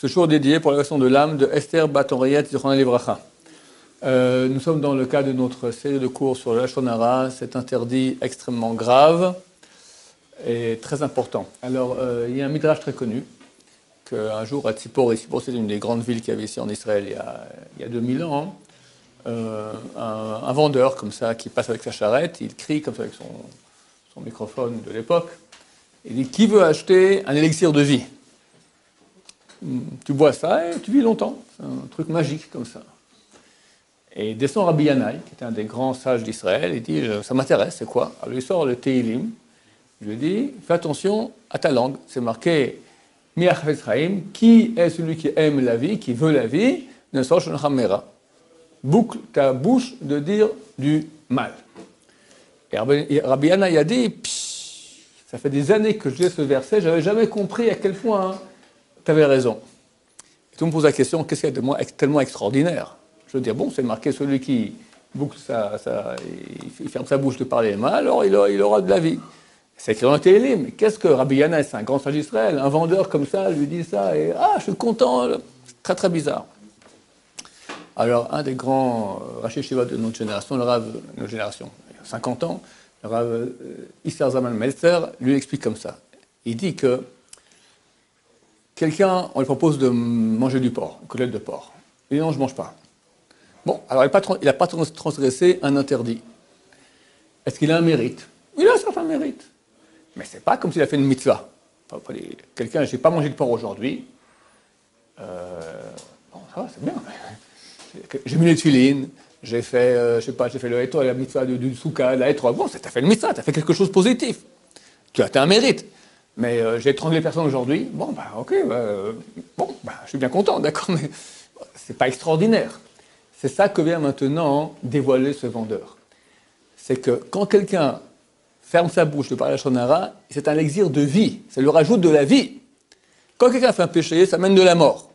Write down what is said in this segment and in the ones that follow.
Ce jour dédié pour la leçon de l'âme de Esther Bat Oriet Zichronah Livracha. Nous sommes dans le cadre de notre série de cours sur le Lashon Hara, cet interdit extrêmement grave et très important. Alors, il y a un midrash très connu, qu'un jour à Tzipor, et Tzipor c'est une des grandes villes qu'il y avait ici en Israël il y a 2000 ans, un vendeur comme ça qui passe avec sa charrette, il crie comme ça avec son microphone de l'époque, il dit « Qui veut acheter un élixir de vie ?» Tu bois ça et tu vis longtemps. C'est un truc magique comme ça. Et descend Rabbi Yanaï, qui était un des grands sages d'Israël, il dit « Ça m'intéresse, c'est quoi ?» Alors il sort le Teilim, je lui dis « Fais attention à ta langue, c'est marqué « Mi Hafetz Chaim » qui est celui qui aime la vie, qui veut la vie, ne sort Shon Hamera. Boucle ta bouche de dire du mal. Et Rabbi Yanaï a dit « Ça fait des années que je lis ce verset, je n'avais jamais compris à quel point... Tu avais raison. Et tout le monde pose la question, qu'est-ce qu'il y a de tellement extraordinaire? Je veux dire, bon, c'est marqué celui qui boucle il ferme sa bouche de parler mal, alors il aura de la vie. C'est écrit dans le Télim. Mais qu'est-ce que Rabbi Yanaï, c'est un grand sage d'Israël, un vendeur comme ça lui dit ça, et je suis content, c'est très très bizarre. Alors, un des grands Rashi Shiva de notre génération, le Rav de notre génération, il y a 50 ans, le Rav Isser Zalman Meltzer, lui explique comme ça. Il dit que quelqu'un, on lui propose de manger du porc, une côtelette de porc. Il dit non, je ne mange pas. Bon, alors il n'a pas transgressé un interdit. Est-ce qu'il a un mérite? Il a un certain mérite. Mais ce n'est pas comme s'il a fait une mitzvah. Quelqu'un, je n'ai pas mangé de porc aujourd'hui. Bon, ça va, c'est bien. J'ai mis les tuilines, j'ai fait, j'ai fait le hétor, la mitzvah du soukha, la hétor. Bon, tu as fait une mitzvah, tu as fait quelque chose de positif. Tu as un mérite. Mais j'ai étranglé personne aujourd'hui. Bon, ok, je suis bien content, d'accord, mais c'est pas extraordinaire. C'est ça que vient maintenant dévoiler ce vendeur. C'est que quand quelqu'un ferme sa bouche de parler à Lashon Hara, c'est un élixir de vie, ça lui rajoute de la vie. Quand quelqu'un fait un péché, ça mène de la mort.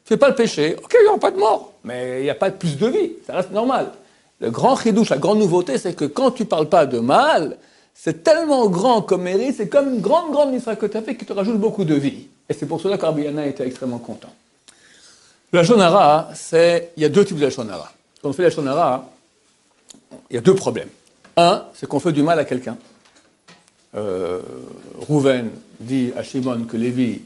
Tu fais pas le péché, ok, il n'y aura pas de mort, mais il n'y a pas plus de vie, ça reste normal. Le grand chidouche, la grande nouveauté, c'est que quand tu parles pas de mal, c'est tellement grand comme mérite, c'est comme une grande mitzvah que tu as fait qui te rajoute beaucoup de vie. Et c'est pour cela que Rabbi Yanaï était extrêmement content. Le Lashon Hara, il y a deux types de Lashon Hara. Quand on fait Lashon Hara, il y a deux problèmes. Un, c'est qu'on fait du mal à quelqu'un. Rouven dit à Shimon que Lévi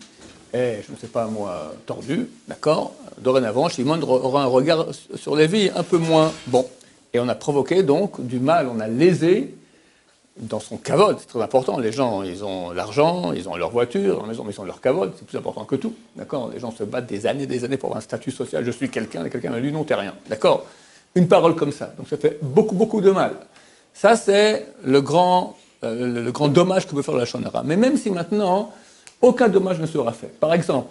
est, je ne sais pas moi, tordu, d'accord? Dorénavant, Shimon aura un regard sur Lévi un peu moins bon. Et on a provoqué donc du mal, on a lésé dans son kavod, c'est très important. Les gens, ils ont l'argent, ils ont leur voiture, dans la maison, mais ils ont leur kavod, c'est plus important que tout. D'accord? Les gens se battent des années pour avoir un statut social. Je suis quelqu'un, et quelqu'un m'a dit non, t'es rien. D'accord? Une parole comme ça. Donc ça fait beaucoup de mal. Ça, c'est le grand dommage que peut faire la Lashon Hara. Mais même si maintenant, aucun dommage ne sera fait. Par exemple,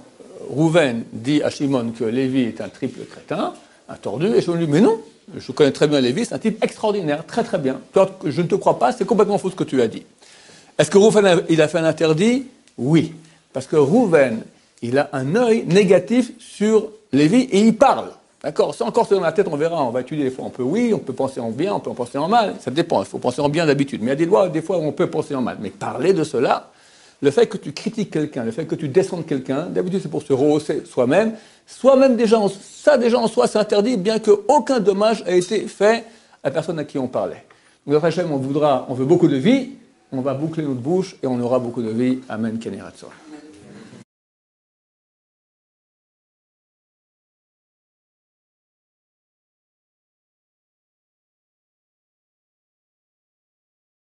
Rouven dit à Shimon que Lévi est un triple crétin, un tordu, et Shimon lui dit mais non. Je connais très bien Lévi, c'est un type extraordinaire, très bien. Toi, je ne te crois pas, c'est complètement faux ce que tu as dit. Est-ce que Rouven il a fait un interdit? Oui. Parce que Rouven, il a un œil négatif sur Lévi et il parle. D'accord? C'est encore dans la tête, on verra, on va étudier des fois. On peut penser en bien, on peut en penser en mal. Ça dépend, il faut penser en bien d'habitude. Mais il y a des lois, des fois, où on peut penser en mal. Mais parler de cela, le fait que tu critiques quelqu'un, le fait que tu descendes quelqu'un, d'habitude c'est pour se rehausser soi-même. Soi-même déjà en soi c'est interdit, bien qu'aucun dommage ait été fait à la personne à qui on parlait. Donc après Hachem, on veut beaucoup de vie, on va boucler notre bouche et on aura beaucoup de vie. Amen, Ken Yiratzon.